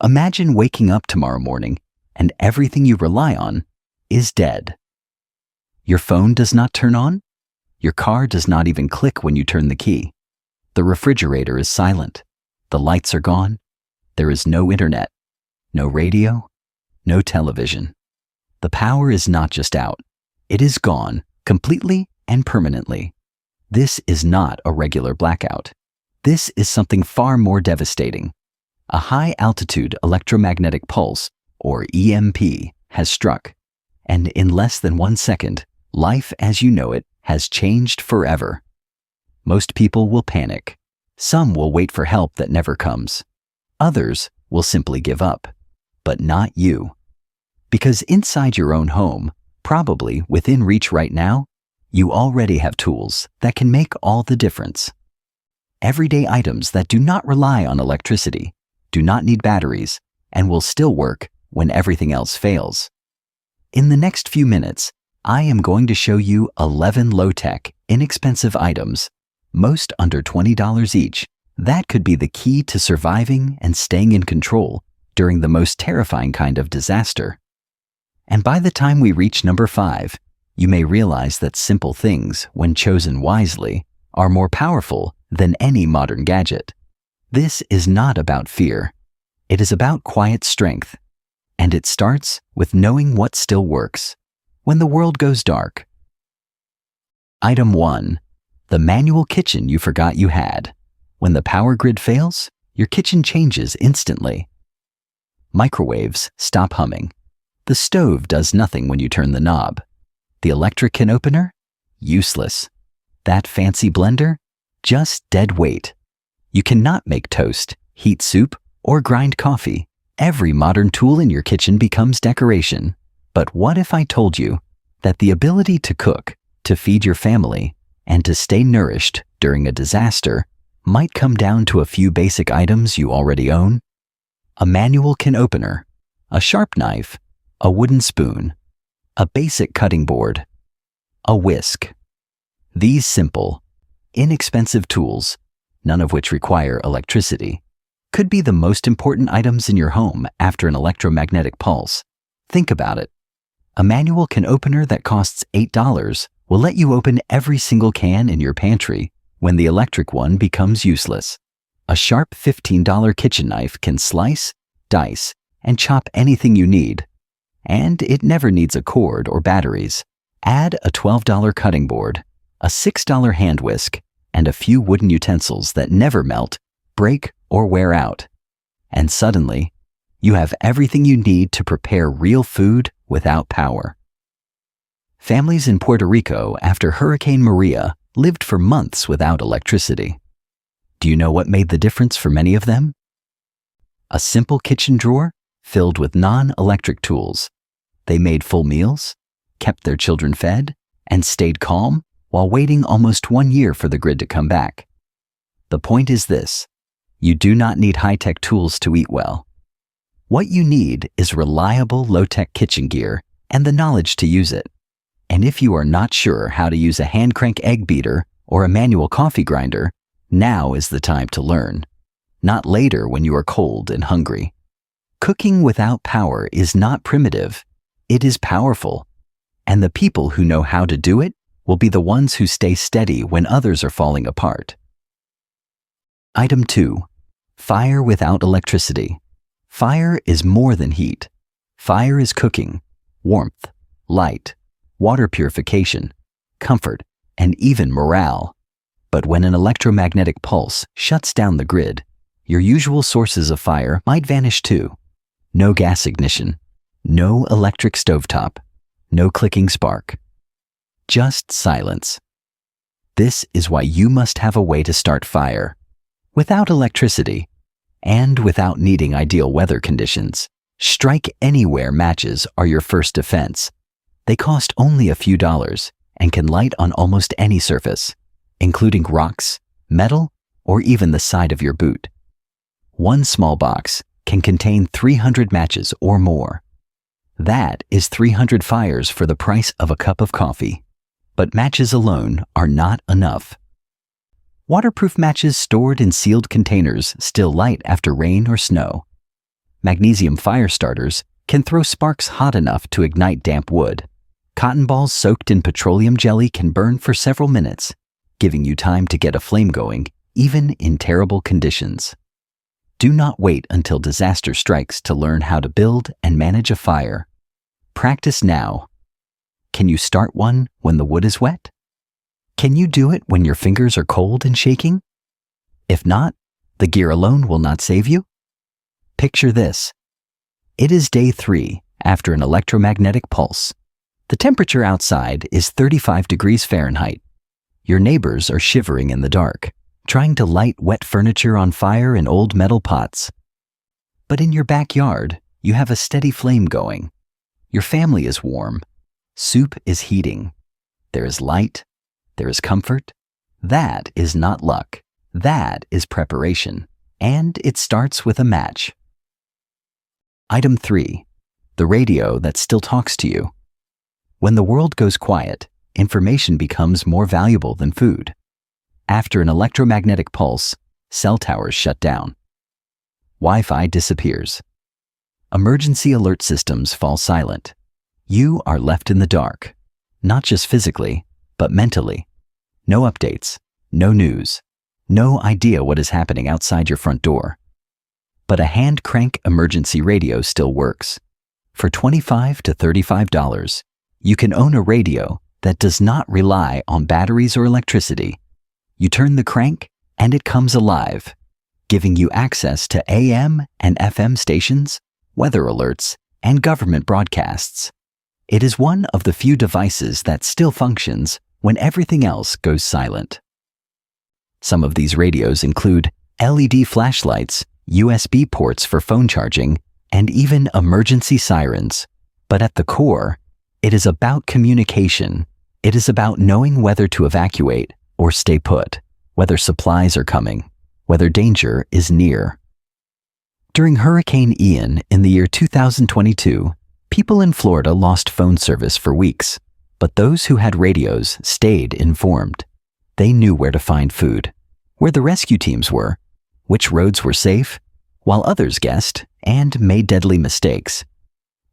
Imagine waking up tomorrow morning and everything you rely on is dead. Your phone does not turn on. Your car does not even click when you turn the key. The refrigerator is silent. The lights are gone. There is no internet, no radio, no television. The power is not just out. It is gone, completely and permanently. This is not a regular blackout. This is something far more devastating. A high-altitude electromagnetic pulse, or EMP, has struck, and in less than 1 second, life as you know it has changed forever. Most people will panic. Some will wait for help that never comes. Others will simply give up. But not you. Because inside your own home, probably within reach right now, you already have tools that can make all the difference. Everyday items that do not rely on electricity, do not need batteries, and will still work when everything else fails. In the next few minutes, I am going to show you 11 low-tech, inexpensive items, most under $20 each, that could be the key to surviving and staying in control during the most terrifying kind of disaster. And by the time we reach number 5, you may realize that simple things, when chosen wisely, are more powerful than any modern gadget. This is not about fear. It is about quiet strength. And it starts with knowing what still works when the world goes dark. Item 1. The manual kitchen you forgot you had. When the power grid fails, your kitchen changes instantly. Microwaves stop humming. The stove does nothing when you turn the knob. The electric can opener? Useless. That fancy blender? Just dead weight. You cannot make toast, heat soup, or grind coffee. Every modern tool in your kitchen becomes decoration. But what if I told you that the ability to cook, to feed your family, and to stay nourished during a disaster might come down to a few basic items you already own? A manual can opener, a sharp knife, a wooden spoon, a basic cutting board, a whisk. These simple, inexpensive tools, none of which require electricity, could be the most important items in your home after an electromagnetic pulse. Think about it. A manual can opener that costs $8 will let you open every single can in your pantry when the electric one becomes useless. A sharp $15 kitchen knife can slice, dice, and chop anything you need. And it never needs a cord or batteries. Add a $12 cutting board, a $6 hand whisk, and a few wooden utensils that never melt, break, or wear out. And suddenly, you have everything you need to prepare real food without power. Families in Puerto Rico after Hurricane Maria lived for months without electricity. Do you know what made the difference for many of them? A simple kitchen drawer filled with non-electric tools. They made full meals, kept their children fed, and stayed calm while waiting almost 1 year for the grid to come back. The point is this: you do not need high-tech tools to eat well. What you need is reliable low-tech kitchen gear and the knowledge to use it. And if you are not sure how to use a hand crank egg beater or a manual coffee grinder, now is the time to learn, not later when you are cold and hungry. Cooking without power is not primitive, it is powerful. And the people who know how to do it will be the ones who stay steady when others are falling apart. Item 2. Fire without electricity. Fire is more than heat. Fire is cooking, warmth, light, water purification, comfort, and even morale. But when an electromagnetic pulse shuts down the grid, your usual sources of fire might vanish too. No gas ignition, no electric stovetop, no clicking spark. Just silence. This is why you must have a way to start fire. Without electricity, and without needing ideal weather conditions, strike anywhere matches are your first defense. They cost only a few dollars and can light on almost any surface, including rocks, metal, or even the side of your boot. One small box can contain 300 matches or more. That is 300 fires for the price of a cup of coffee. But matches alone are not enough. Waterproof matches stored in sealed containers still light after rain or snow. Magnesium fire starters can throw sparks hot enough to ignite damp wood. Cotton balls soaked in petroleum jelly can burn for several minutes, giving you time to get a flame going, even in terrible conditions. Do not wait until disaster strikes to learn how to build and manage a fire. Practice now. Can you start one when the wood is wet? Can you do it when your fingers are cold and shaking? If not, the gear alone will not save you. Picture this. It is day 3 after an electromagnetic pulse. The temperature outside is 35 degrees Fahrenheit. Your neighbors are shivering in the dark, trying to light wet furniture on fire in old metal pots. But in your backyard, you have a steady flame going. Your family is warm. Soup is heating. There is light. There is comfort. That is not luck. That is preparation. And it starts with a match. Item 3. The radio that still talks to you. When the world goes quiet, information becomes more valuable than food. After an electromagnetic pulse, cell towers shut down. Wi-Fi disappears. Emergency alert systems fall silent. You are left in the dark, not just physically, but mentally. No updates, no news, no idea what is happening outside your front door. But a hand crank emergency radio still works. For $25 to $35, you can own a radio that does not rely on batteries or electricity. You turn the crank and it comes alive, giving you access to AM and FM stations, weather alerts, and government broadcasts. It is one of the few devices that still functions when everything else goes silent. Some of these radios include LED flashlights, USB ports for phone charging, and even emergency sirens. But at the core, it is about communication. It is about knowing whether to evacuate or stay put, whether supplies are coming, whether danger is near. During Hurricane Ian in the year 2022, people in Florida lost phone service for weeks, but those who had radios stayed informed. They knew where to find food, where the rescue teams were, which roads were safe, while others guessed and made deadly mistakes.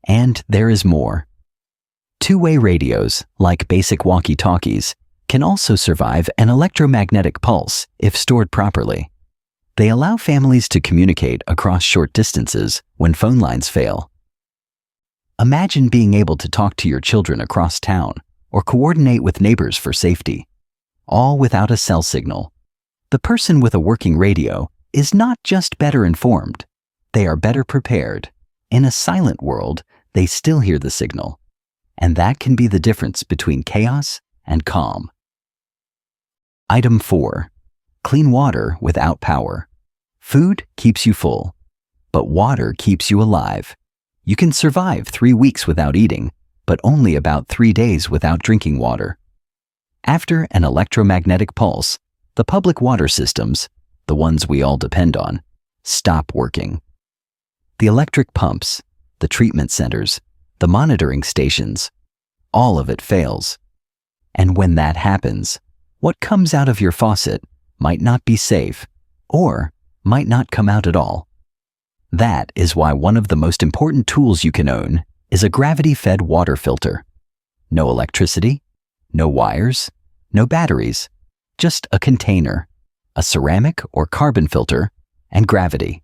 And there is more. Two-way radios, like basic walkie-talkies, can also survive an electromagnetic pulse if stored properly. They allow families to communicate across short distances when phone lines fail. Imagine being able to talk to your children across town or coordinate with neighbors for safety, all without a cell signal. The person with a working radio is not just better informed, they are better prepared. In a silent world, they still hear the signal. And that can be the difference between chaos and calm. Item 4. Clean water without power. Food keeps you full, but water keeps you alive. You can survive 3 weeks without eating, but only about 3 days without drinking water. After an electromagnetic pulse, the public water systems, the ones we all depend on, stop working. The electric pumps, the treatment centers, the monitoring stations, all of it fails. And when that happens, what comes out of your faucet might not be safe or might not come out at all. That is why one of the most important tools you can own is a gravity-fed water filter. No electricity, no wires, no batteries, just a container, a ceramic or carbon filter, and gravity.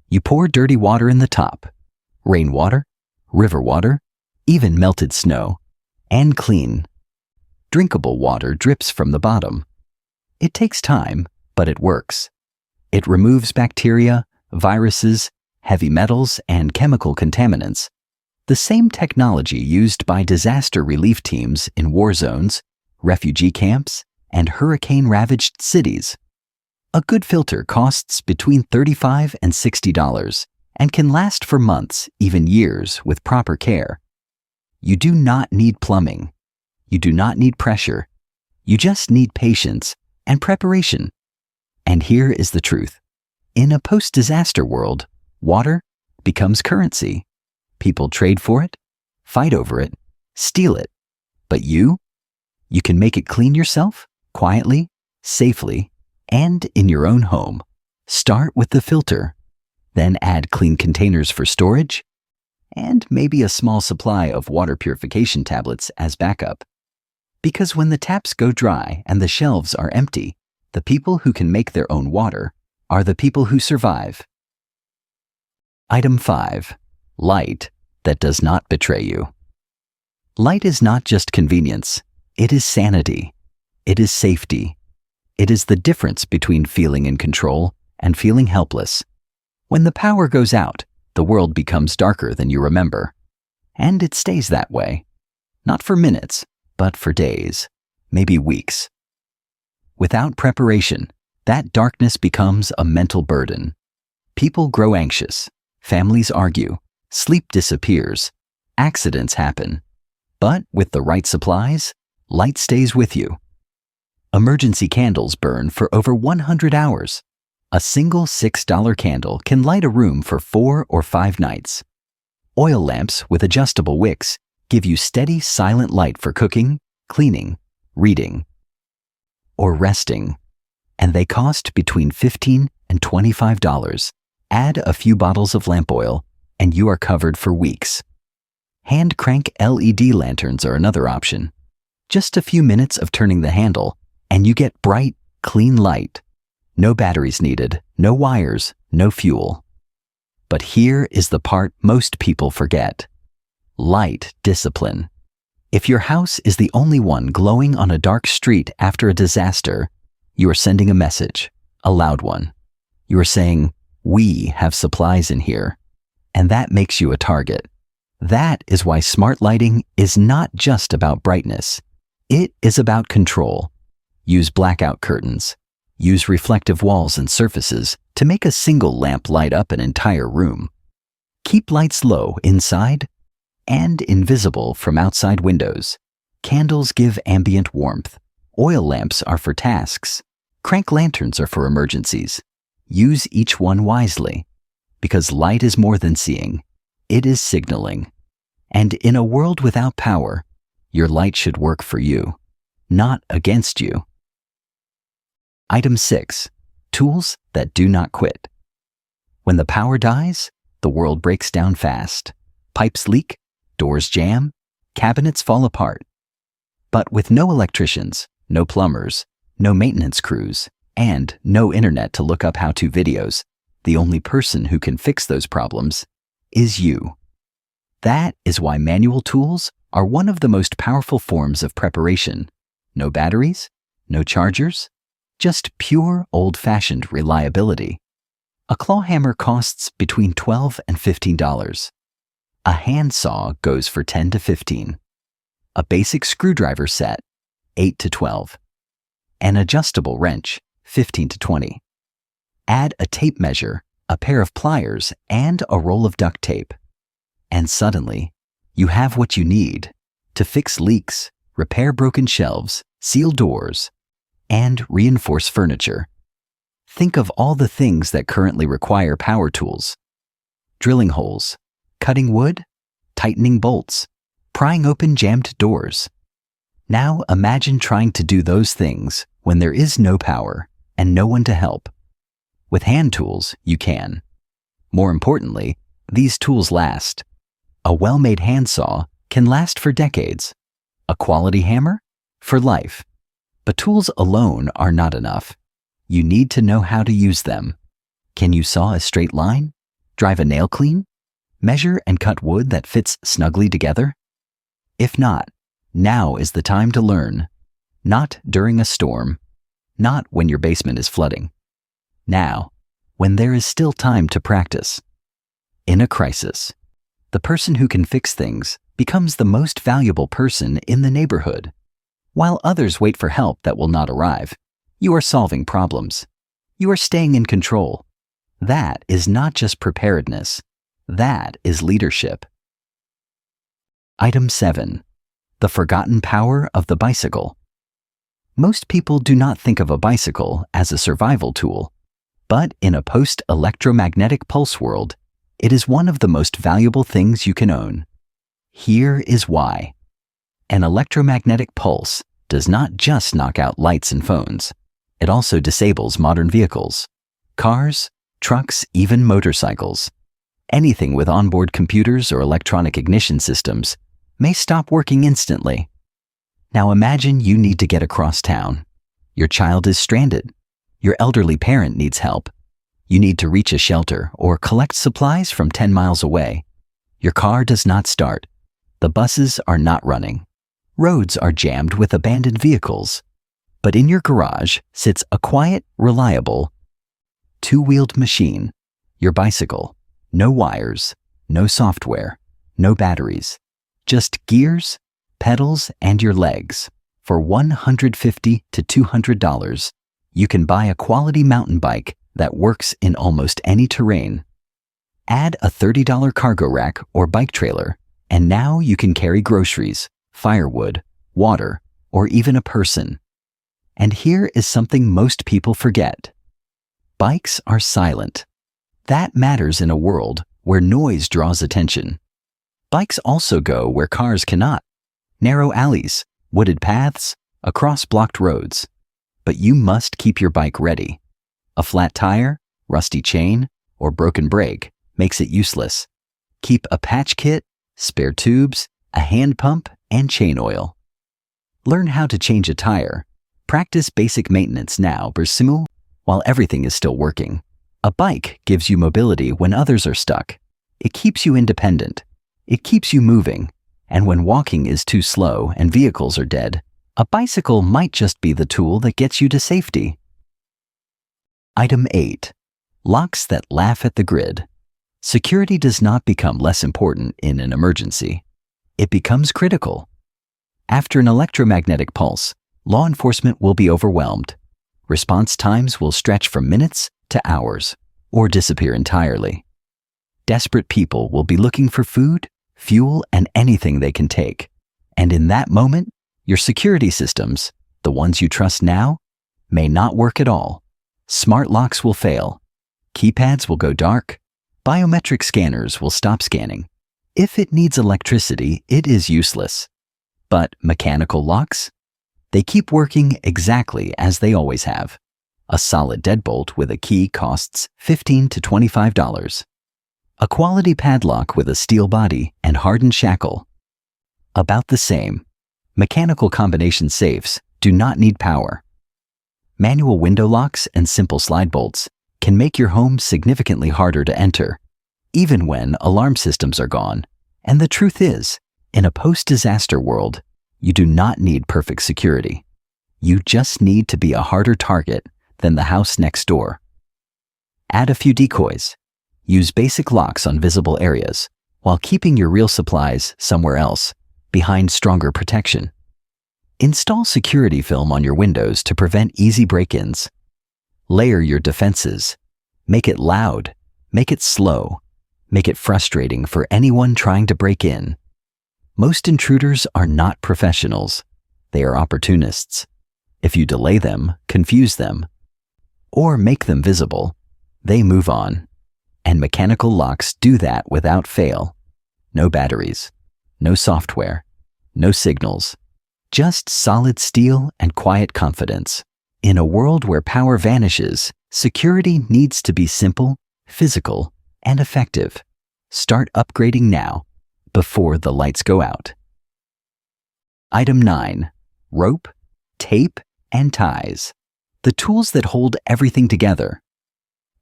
You pour dirty water in the top, rainwater, river water, even melted snow, and clean. Drinkable water drips from the bottom. It takes time, but it works. It removes bacteria, viruses, heavy metals, and chemical contaminants. The same technology used by disaster relief teams in war zones, refugee camps, and hurricane-ravaged cities. A good filter costs between $35 and $60 and can last for months, even years, with proper care. You do not need plumbing. You do not need pressure. You just need patience and preparation. And here is the truth. In a post-disaster world, water becomes currency. People trade for it, fight over it, steal it. But you can make it clean yourself, quietly, safely, and in your own home. Start with the filter. Then add clean containers for storage, and maybe a small supply of water purification tablets as backup. Because when the taps go dry and the shelves are empty, the people who can make their own water are the people who survive. Item 5. Light that does not betray you. Light is not just convenience, it is sanity. It is safety. It is the difference between feeling in control and feeling helpless. When the power goes out, the world becomes darker than you remember. And it stays that way. Not for minutes, but for days, maybe weeks. Without preparation, that darkness becomes a mental burden. People grow anxious, families argue, sleep disappears, accidents happen. But with the right supplies, light stays with you. Emergency candles burn for over 100 hours. A single $6 candle can light a room for 4 or 5 nights. Oil lamps with adjustable wicks give you steady, silent light for cooking, cleaning, reading, or resting. And they cost between $15 and $25. Add a few bottles of lamp oil, and you are covered for weeks. Hand crank LED lanterns are another option. Just a few minutes of turning the handle, and you get bright, clean light. No batteries needed, no wires, no fuel. But here is the part most people forget. Light discipline. If your house is the only one glowing on a dark street after a disaster, you are sending a message, a loud one. You are saying, "We have supplies in here," and that makes you a target. That is why smart lighting is not just about brightness. It is about control. Use blackout curtains. Use reflective walls and surfaces to make a single lamp light up an entire room. Keep lights low inside and invisible from outside windows. Candles give ambient warmth. Oil lamps are for tasks. Crank lanterns are for emergencies. Use each one wisely, because light is more than seeing. It is signaling. And in a world without power, your light should work for you, not against you. Item 6. Tools that do not quit. When the power dies, the world breaks down fast. Pipes leak, doors jam, cabinets fall apart. But with no electricians, no plumbers, no maintenance crews, and no internet to look up how-to videos, the only person who can fix those problems is you. That is why manual tools are one of the most powerful forms of preparation. No batteries, no chargers, just pure old-fashioned reliability. A claw hammer costs between $12 and $15. A handsaw goes for $10 to $15. A basic screwdriver set, $8 to $12. An adjustable wrench, $15 to $20. Add a tape measure, a pair of pliers, and a roll of duct tape. And suddenly, you have what you need to fix leaks, repair broken shelves, seal doors, and reinforce furniture. Think of all the things that currently require power tools. Drilling holes, cutting wood, tightening bolts, prying open jammed doors. Now imagine trying to do those things when there is no power and no one to help. With hand tools, you can. More importantly, these tools last. A well-made handsaw can last for decades. A quality hammer? For life. But tools alone are not enough. You need to know how to use them. Can you saw a straight line? Drive a nail clean? Measure and cut wood that fits snugly together? If not, now is the time to learn. Not during a storm. Not when your basement is flooding. Now, when there is still time to practice. In a crisis, the person who can fix things becomes the most valuable person in the neighborhood. While others wait for help that will not arrive, you are solving problems. You are staying in control. That is not just preparedness. That is leadership. Item 7. The forgotten power of the bicycle. Most people do not think of a bicycle as a survival tool, but in a post-electromagnetic pulse world, it is one of the most valuable things you can own. Here is why. An electromagnetic pulse does not just knock out lights and phones. It also disables modern vehicles, cars, trucks, even motorcycles. Anything with onboard computers or electronic ignition systems may stop working instantly. Now imagine you need to get across town. Your child is stranded. Your elderly parent needs help. You need to reach a shelter or collect supplies from 10 miles away. Your car does not start. The buses are not running. Roads are jammed with abandoned vehicles. But in your garage sits a quiet, reliable, two-wheeled machine, your bicycle. No wires, no software, no batteries. Just gears, pedals, and your legs. For $150 to $200, you can buy a quality mountain bike that works in almost any terrain. Add a $30 cargo rack or bike trailer, and now you can carry groceries, firewood, water, or even a person. And here is something most people forget. Bikes are silent. That matters in a world where noise draws attention. Bikes also go where cars cannot. Narrow alleys, wooded paths, across blocked roads. But you must keep your bike ready. A flat tire, rusty chain, or broken brake makes it useless. Keep a patch kit, spare tubes, a hand pump, and chain oil. Learn how to change a tire. Practice basic maintenance now, while everything is still working. A bike gives you mobility when others are stuck. It keeps you independent. It keeps you moving. And when walking is too slow and vehicles are dead, a bicycle might just be the tool that gets you to safety. Item 8. Locks that laugh at the grid. Security does not become less important in an emergency. It becomes critical. After an electromagnetic pulse, law enforcement will be overwhelmed. Response times will stretch from minutes to hours, or disappear entirely. Desperate people will be looking for food, fuel, and anything they can take. And in that moment, your security systems, the ones you trust now, may not work at all. Smart locks will fail. Keypads will go dark. Biometric scanners will stop scanning. If it needs electricity, it is useless. But mechanical locks? They keep working exactly as they always have. A solid deadbolt with a key costs $15 to $25. A quality padlock with a steel body and hardened shackle, about the same. Mechanical combination safes do not need power. Manual window locks and simple slide bolts can make your home significantly harder to enter, even when alarm systems are gone. And the truth is, in a post-disaster world, you do not need perfect security. You just need to be a harder target than the house next door. Add a few decoys. Use basic locks on visible areas while keeping your real supplies somewhere else, behind stronger protection. Install security film on your windows to prevent easy break-ins. Layer your defenses. Make it loud. Make it slow. Make it frustrating for anyone trying to break in. Most intruders are not professionals. They are opportunists. If you delay them, confuse them, or make them visible, they move on. And mechanical locks do that without fail. No batteries, no software, no signals, just solid steel and quiet confidence. In a world where power vanishes, security needs to be simple, physical, and effective. Start upgrading now, before the lights go out. Item 9. Rope, tape, and ties. The tools that hold everything together.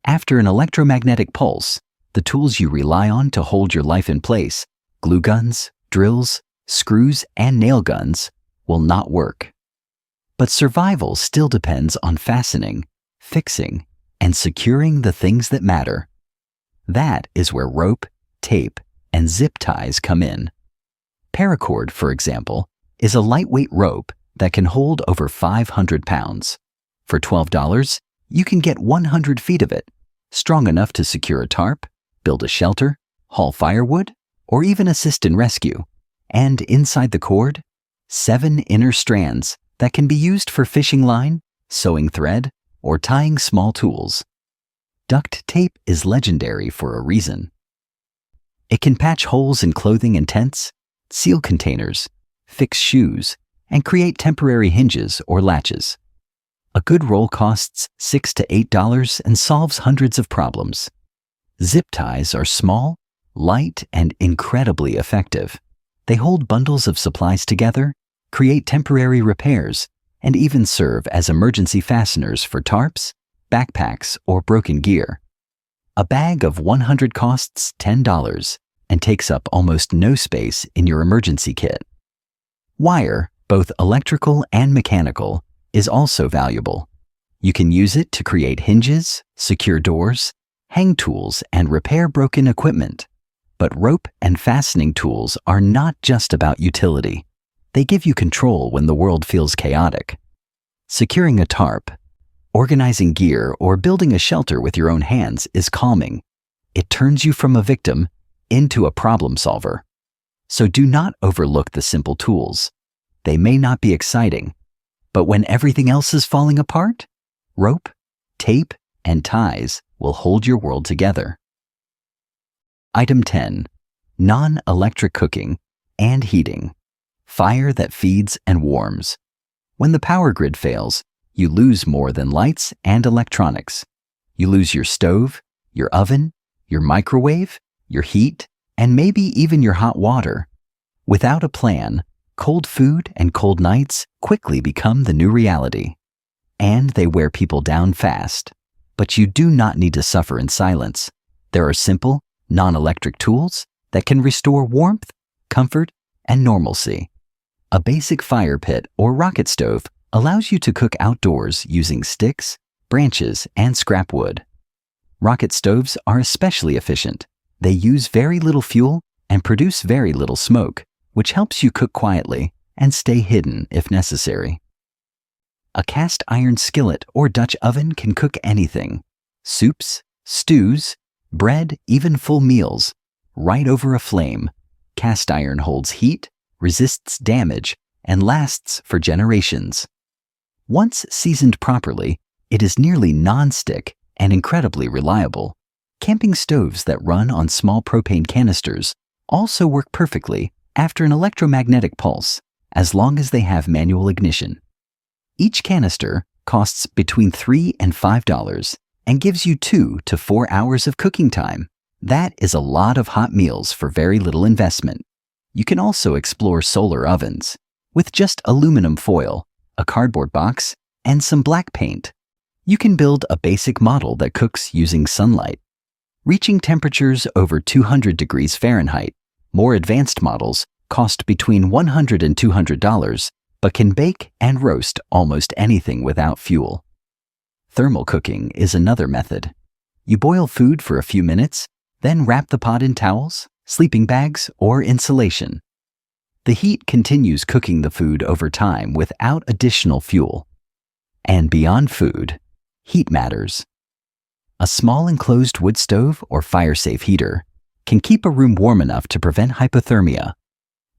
After an electromagnetic pulse, the tools you rely on to hold your life in place, glue guns, drills, screws, and nail guns, will not work. But survival still depends on fastening, fixing, and securing the things that matter. That is where rope, tape, and zip ties come in. Paracord, for example, is a lightweight rope that can hold over 500 pounds. For $12, you can get 100 feet of it, strong enough to secure a tarp, build a shelter, haul firewood, or even assist in rescue. And inside the cord, 7 inner strands that can be used for fishing line, sewing thread, or tying small tools. Duct tape is legendary for a reason. It can patch holes in clothing and tents, seal containers, fix shoes, and create temporary hinges or latches. A good roll costs $6 to $8 and solves hundreds of problems. Zip ties are small, light, and incredibly effective. They hold bundles of supplies together, create temporary repairs, and even serve as emergency fasteners for tarps, backpacks, or broken gear. A bag of 100 costs $10 and takes up almost no space in your emergency kit. Wire, both electrical and mechanical, is also valuable. You can use it to create hinges, secure doors, hang tools, and repair broken equipment. But rope and fastening tools are not just about utility. They give you control when the world feels chaotic. Securing a tarp, organizing gear, or building a shelter with your own hands is calming. It turns you from a victim into a problem solver. So do not overlook the simple tools. They may not be exciting, but when everything else is falling apart, rope, tape, and ties will hold your world together. Item 10. Non-electric cooking and heating. Fire that feeds and warms. When the power grid fails, you lose more than lights and electronics. You lose your stove, your oven, your microwave, your heat, and maybe even your hot water. Without a plan, cold food and cold nights quickly become the new reality. And they wear people down fast. But you do not need to suffer in silence. There are simple, non-electric tools that can restore warmth, comfort, and normalcy. A basic fire pit or rocket stove allows you to cook outdoors using sticks, branches, and scrap wood. Rocket stoves are especially efficient. They use very little fuel and produce very little smoke, which helps you cook quietly and stay hidden if necessary. A cast iron skillet or Dutch oven can cook anything: soups, stews, bread, even full meals, right over a flame. Cast iron holds heat, resists damage, and lasts for generations. Once seasoned properly, it is nearly non-stick and incredibly reliable. Camping stoves that run on small propane canisters also work perfectly after an electromagnetic pulse, as long as they have manual ignition. Each canister costs between $3 and $5 and gives you 2 to 4 hours of cooking time. That is a lot of hot meals for very little investment. You can also explore solar ovens. With just aluminum foil, a cardboard box, and some black paint, you can build a basic model that cooks using sunlight. Reaching temperatures over 200 degrees Fahrenheit, more advanced models cost between $100 and $200, but can bake and roast almost anything without fuel. Thermal cooking is another method. You boil food for a few minutes, then wrap the pot in towels, sleeping bags, or insulation. The heat continues cooking the food over time without additional fuel. And beyond food, heat matters. A small enclosed wood stove or fire-safe heater can keep a room warm enough to prevent hypothermia.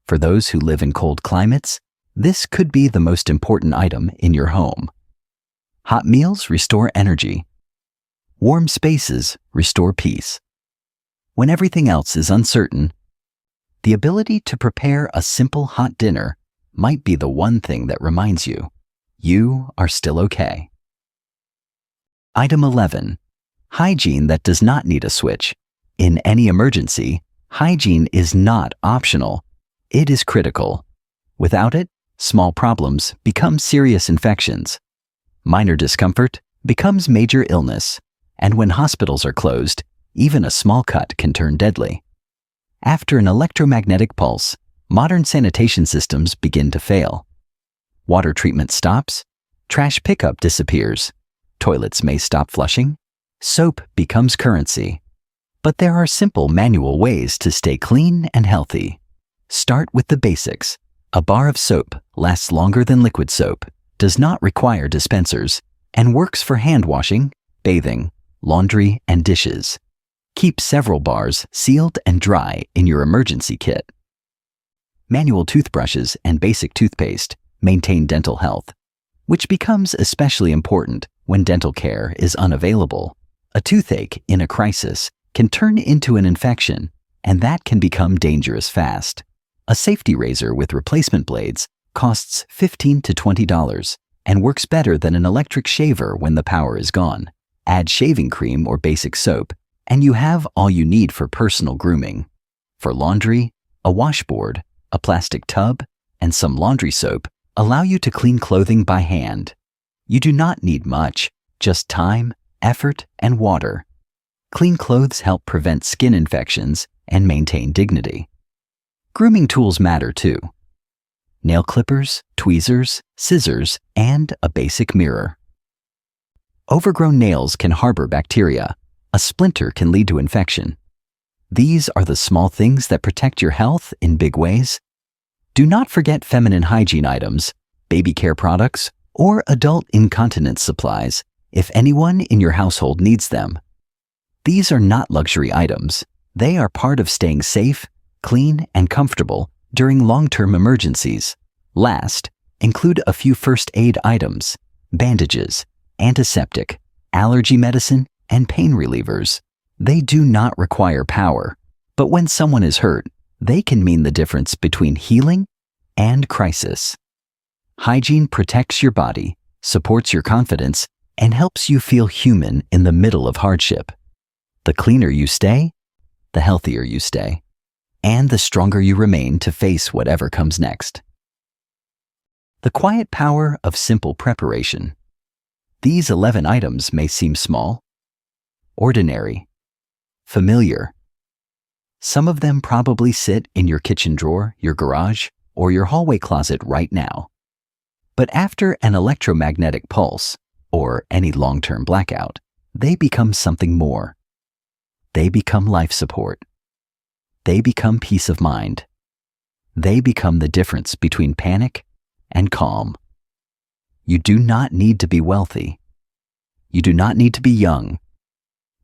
For those who live in cold climates, this could be the most important item in your home. Hot meals restore energy. Warm spaces restore peace. When everything else is uncertain, the ability to prepare a simple hot dinner might be the one thing that reminds you are still okay. Item 11. Hygiene that does not need a switch. In any emergency, hygiene is not optional. It is critical. Without it, small problems become serious infections. Minor discomfort becomes major illness. And when hospitals are closed, even a small cut can turn deadly. After an electromagnetic pulse, modern sanitation systems begin to fail. Water treatment stops, trash pickup disappears, toilets may stop flushing, soap becomes currency. But there are simple manual ways to stay clean and healthy. Start with the basics. A bar of soap lasts longer than liquid soap, does not require dispensers, and works for hand washing, bathing, laundry, and dishes. Keep several bars sealed and dry in your emergency kit. Manual toothbrushes and basic toothpaste maintain dental health, which becomes especially important when dental care is unavailable. A toothache in a crisis can turn into an infection, and that can become dangerous fast. A safety razor with replacement blades costs $15 to $20, and works better than an electric shaver when the power is gone. Add shaving cream or basic soap, and you have all you need for personal grooming. For laundry, a washboard, a plastic tub, and some laundry soap allow you to clean clothing by hand. You do not need much, just time, effort, and water. Clean clothes help prevent skin infections and maintain dignity. Grooming tools matter too. Nail clippers, tweezers, scissors, and a basic mirror. Overgrown nails can harbor bacteria. A splinter can lead to infection. These are the small things that protect your health in big ways. Do not forget feminine hygiene items, baby care products, or adult incontinence supplies if anyone in your household needs them. These are not luxury items. They are part of staying safe, clean, and comfortable during long-term emergencies. Last, include a few first aid items, bandages, antiseptic, allergy medicine, and pain relievers. They do not require power, but when someone is hurt, they can mean the difference between healing and crisis. Hygiene protects your body, supports your confidence, and helps you feel human in the middle of hardship. The cleaner you stay, the healthier you stay, and the stronger you remain to face whatever comes next. The quiet power of simple preparation. These 11 items may seem small, ordinary, familiar. Some of them probably sit in your kitchen drawer, your garage, or your hallway closet right now. But after an electromagnetic pulse, or any long-term blackout, they become something more. They become life support. They become peace of mind. They become the difference between panic and calm. You do not need to be wealthy. You do not need to be young.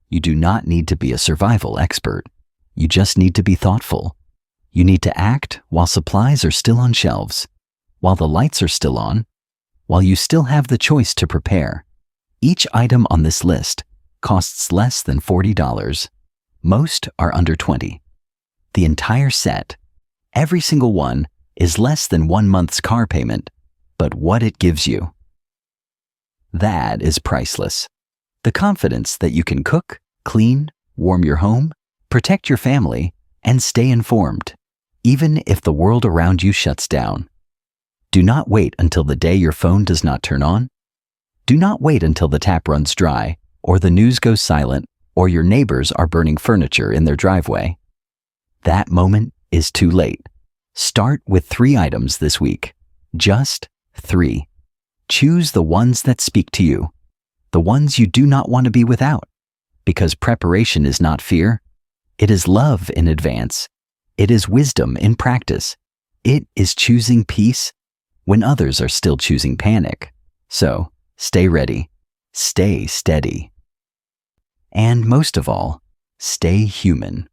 You do not need to be a survival expert. You just need to be thoughtful. You need to act while supplies are still on shelves, while the lights are still on, while you still have the choice to prepare. Each item on this list costs less than $40. Most are under $20. The entire set, every single one, is less than 1 month's car payment, but what it gives you, that is priceless. The confidence that you can cook, clean, warm your home, protect your family, and stay informed, even if the world around you shuts down. Do not wait until the day your phone does not turn on. Do not wait until the tap runs dry, or the news goes silent, or your neighbors are burning furniture in their driveway. That moment is too late. Start with 3 items this week. Just 3. Choose the ones that speak to you, the ones you do not want to be without, because preparation is not fear. It is love in advance. It is wisdom in practice. It is choosing peace when others are still choosing panic. So, stay ready, stay steady, and most of all, stay human.